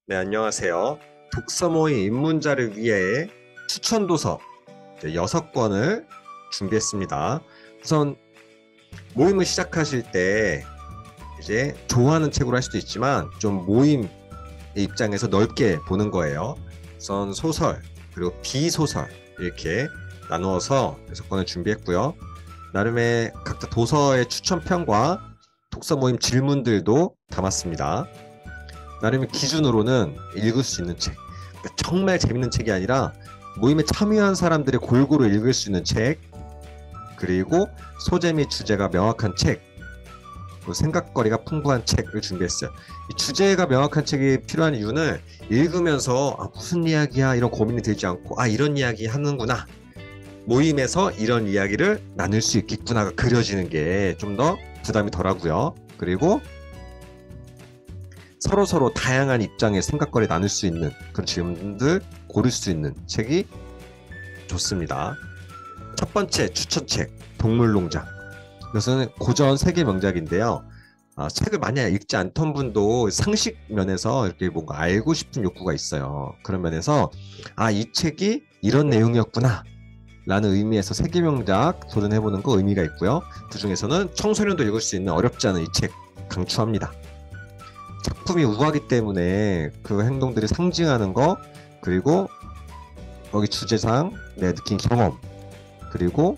네, 안녕하세요. 독서 모임 입문자를 위해 추천 도서 6권을 준비했습니다. 우선 모임을 시작하실 때 이제 좋아하는 책으로 할 수도 있지만 좀 모임의 입장에서 넓게 보는 거예요. 우선 소설 그리고 비소설 이렇게 나누어서 6권을 준비했고요. 나름의 각자 도서의 추천평과 독서 모임 질문들도 담았습니다. 나름의 기준으로는 읽을 수 있는 책, 그러니까 정말 재밌는 책이 아니라 모임에 참여한 사람들이 골고루 읽을 수 있는 책, 그리고 소재 및 주제가 명확한 책, 그리고 생각거리가 풍부한 책을 준비했어요. 이 주제가 명확한 책이 필요한 이유는 읽으면서 무슨 이야기야 이런 고민이 들지 않고 이런 이야기 하는구나, 모임에서 이런 이야기를 나눌 수 있겠구나가 그려지는 게 좀 더 부담이 덜하고요. 그리고 서로 다양한 입장의 생각거리 나눌 수 있는 그런 질문들 고를 수 있는 책이 좋습니다. 첫 번째 추천책 동물농장. 이것은 고전 세계 명작인데요. 책을 많이 읽지 않던 분도 상식 면에서 이렇게 뭔가 알고 싶은 욕구가 있어요. 그런 면에서 이 책이 이런 내용이었구나 라는 의미에서 세계 명작 도전해보는 거 의미가 있고요. 그 중에서는 청소년도 읽을 수 있는 어렵지 않은 이 책 강추합니다. 작품이 우아하기 때문에 그 행동들이 상징하는 거, 그리고 거기 주제상 내가 느낀 경험, 그리고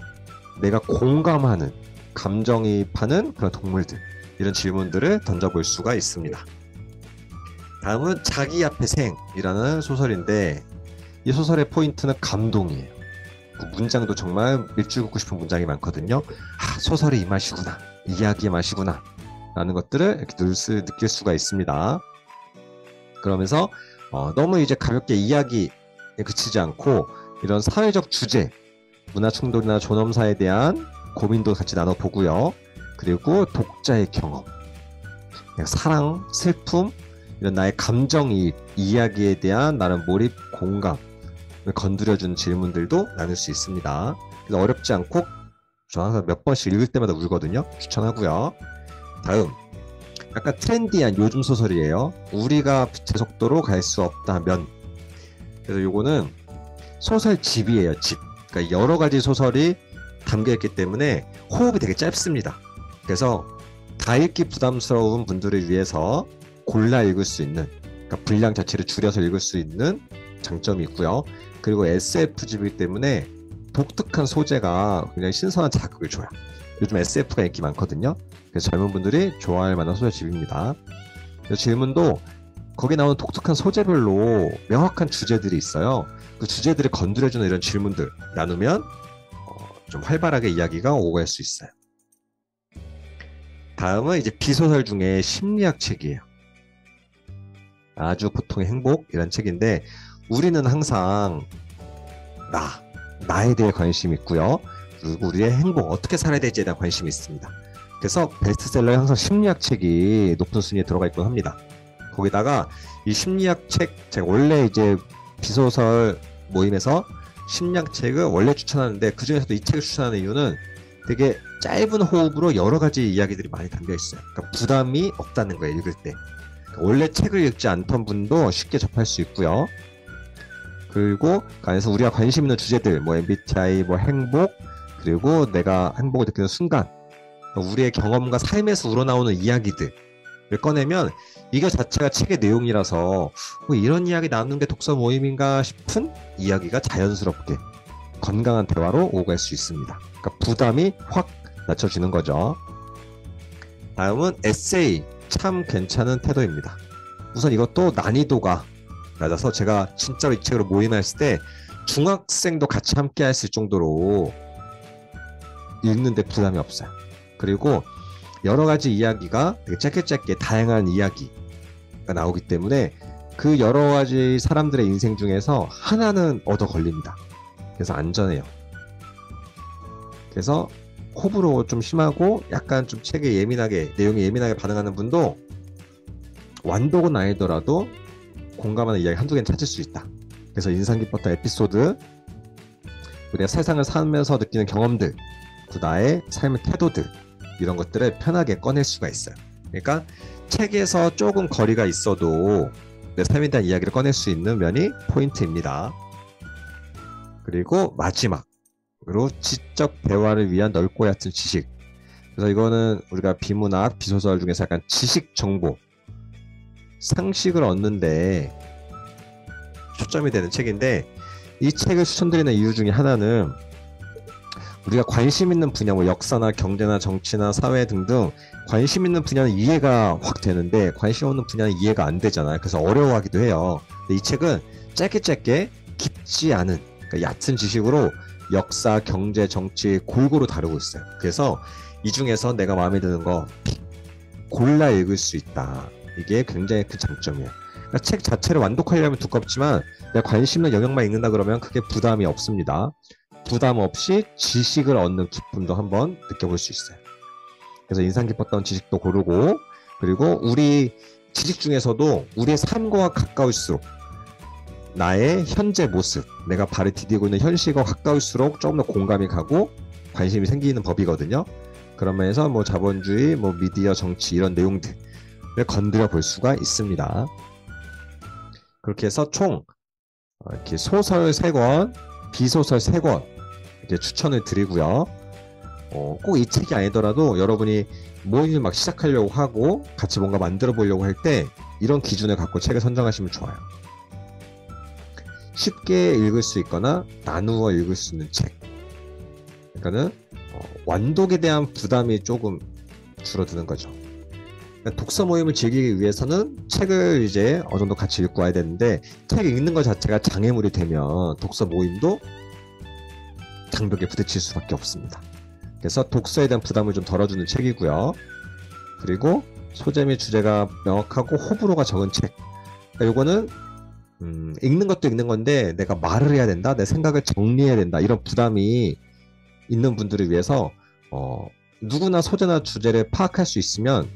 내가 공감하는, 감정이입하는 그런 동물들, 이런 질문들을 던져볼 수가 있습니다. 다음은 자기 앞에 생이라는 소설인데 이 소설의 포인트는 감동이에요. 그 문장도 정말 밀줄 긋고 싶은 문장이 많거든요. 소설이 이 맛이구나, 이야기의 맛이구나 라는 것들을 이렇게 느낄 수가 있습니다. 그러면서 너무 이제 가볍게 이야기에 그치지 않고 이런 사회적 주제, 문화 충돌이나 존엄사에 대한 고민도 같이 나눠보고요. 그리고 독자의 경험, 사랑, 슬픔, 이런 나의 감정이입, 이야기에 대한 나름 몰입, 공감을 건드려주는 질문들도 나눌 수 있습니다. 그래서 어렵지 않고 저 항상 몇 번씩 읽을 때마다 울거든요. 추천하고요. 다음, 약간 트렌디한 요즘 소설이에요. 우리가 빛의 속도로 갈 수 없다면. 그래서 요거는 소설집이에요. 집. 그러니까 여러 가지 소설이 담겨있기 때문에 호흡이 되게 짧습니다. 그래서 다 읽기 부담스러운 분들을 위해서 골라 읽을 수 있는, 그러니까 분량 자체를 줄여서 읽을 수 있는 장점이 있고요. 그리고 SF집이기 때문에 독특한 소재가 굉장히 신선한 자극을 줘요. 요즘 SF가 인기 많거든요. 그래서 젊은 분들이 좋아할 만한 소설집입니다. 그래서 질문도 거기 나오는 독특한 소재별로 명확한 주제들이 있어요. 그 주제들을 건드려주는 이런 질문들 나누면 좀 활발하게 이야기가 오고 갈 수 있어요. 다음은 이제 비소설 중에 심리학 책이에요. 아주 보통의 행복이라는 책인데 우리는 항상 나에 대해 관심이 있고요. 그리고 우리의 행복, 어떻게 살아야 될지에 대한 관심이 있습니다. 그래서 베스트셀러에 항상 심리학 책이 높은 순위에 들어가 있곤 합니다. 거기다가 이 심리학 책, 제가 원래 이제 비소설 모임에서 심리학 책을 원래 추천하는데 그 중에서도 이 책을 추천하는 이유는 되게 짧은 호흡으로 여러 가지 이야기들이 많이 담겨 있어요. 그러니까 부담이 없다는 거예요, 읽을 때. 그러니까 원래 책을 읽지 않던 분도 쉽게 접할 수 있고요. 그리고 그 안에서 우리가 관심 있는 주제들, MBTI, 행복, 그리고 내가 행복을 느끼는 순간, 우리의 경험과 삶에서 우러나오는 이야기들을 꺼내면 이거 자체가 책의 내용이라서 이런 이야기 나누는 게 독서 모임인가 싶은 이야기가 자연스럽게 건강한 대화로 오고 갈 수 있습니다. 그러니까 부담이 확 낮춰지는 거죠. 다음은 에세이, 참 괜찮은 태도입니다. 우선 이것도 난이도가 낮아서 제가 진짜로 이 책으로 모임했을 때 중학생도 같이 함께 했을 정도로 읽는데 부담이 없어요. 그리고 여러 가지 이야기가 되게 짧게 다양한 이야기가 나오기 때문에 그 여러 가지 사람들의 인생 중에서 하나는 얻어 걸립니다. 그래서 안전해요. 그래서 호불호 좀 심하고 약간 좀 책에 내용에 예민하게 반응하는 분도 완독은 아니더라도 공감하는 이야기 한두 개는 찾을 수 있다. 그래서 인상 깊었던 에피소드, 우리가 세상을 살면서 느끼는 경험들, 또 나의 삶의 태도들 이런 것들을 편하게 꺼낼 수가 있어요. 그러니까 책에서 조금 거리가 있어도 내 삶에 대한 이야기를 꺼낼 수 있는 면이 포인트입니다. 그리고 마지막으로 지적 대화를 위한 넓고 얕은 지식. 그래서 이거는 우리가 비문학, 비소설 중에서 약간 지식 정보, 상식을 얻는데 초점이 되는 책인데, 이 책을 추천드리는 이유 중에 하나는 우리가 관심 있는 분야, 뭐 역사나 경제나 정치나 사회 등등 관심 있는 분야는 이해가 확 되는데 관심 없는 분야는 이해가 안 되잖아요. 그래서 어려워하기도 해요. 근데 이 책은 짧게 깊지 않은, 그러니까 얕은 지식으로 역사, 경제, 정치 골고루 다루고 있어요. 그래서 이 중에서 내가 마음에 드는 거 골라 읽을 수 있다. 이게 굉장히 큰 장점이에요. 그러니까 책 자체를 완독하려면 두껍지만 내가 관심 있는 영역만 읽는다 그러면 크게 부담이 없습니다. 부담 없이 지식을 얻는 기쁨도 한번 느껴볼 수 있어요. 그래서 인상 깊었던 지식도 고르고, 그리고 우리 지식 중에서도 우리의 삶과 가까울수록 나의 현재 모습, 내가 발을 디디고 있는 현실과 가까울수록 조금 더 공감이 가고 관심이 생기는 법이거든요. 그런 면에서 뭐 자본주의, 뭐 미디어, 정치 이런 내용들을 건드려 볼 수가 있습니다. 그렇게 해서 총 이렇게 소설 3권, 비소설 3권 이렇게 추천을 드리고요. 꼭 이 책이 아니더라도 여러분이 모임을 막 시작하려고 하고 같이 뭔가 만들어 보려고 할 때 이런 기준을 갖고 책을 선정하시면 좋아요. 쉽게 읽을 수 있거나 나누어 읽을 수 있는 책. 그러니까는 완독에 대한 부담이 조금 줄어드는 거죠. 그러니까 독서 모임을 즐기기 위해서는 책을 이제 어느 정도 같이 읽고 와야 되는데, 책 읽는 것 자체가 장애물이 되면 독서 모임도 장벽에 부딪힐 수밖에 없습니다. 그래서 독서에 대한 부담을 좀 덜어주는 책이고요. 그리고 소재 및 주제가 명확하고 호불호가 적은 책. 그러니까 요거는 읽는 것도 읽는 건데 내가 말을 해야 된다, 내 생각을 정리해야 된다, 이런 부담이 있는 분들을 위해서 누구나 소재나 주제를 파악할 수 있으면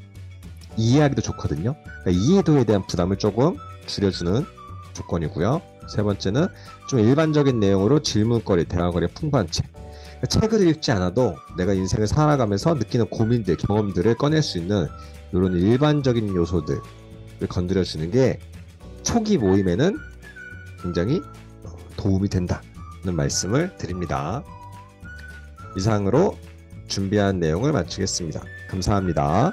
이해하기도 좋거든요. 그러니까 이해도에 대한 부담을 조금 줄여주는 조건이고요. 3번째는 좀 일반적인 내용으로 질문거리, 대화거리 풍부한 책. 그러니까 책을 읽지 않아도 내가 인생을 살아가면서 느끼는 고민들, 경험들을 꺼낼 수 있는 이런 일반적인 요소들을 건드려주는 게 초기 모임에는 굉장히 도움이 된다는 말씀을 드립니다. 이상으로 준비한 내용을 마치겠습니다. 감사합니다.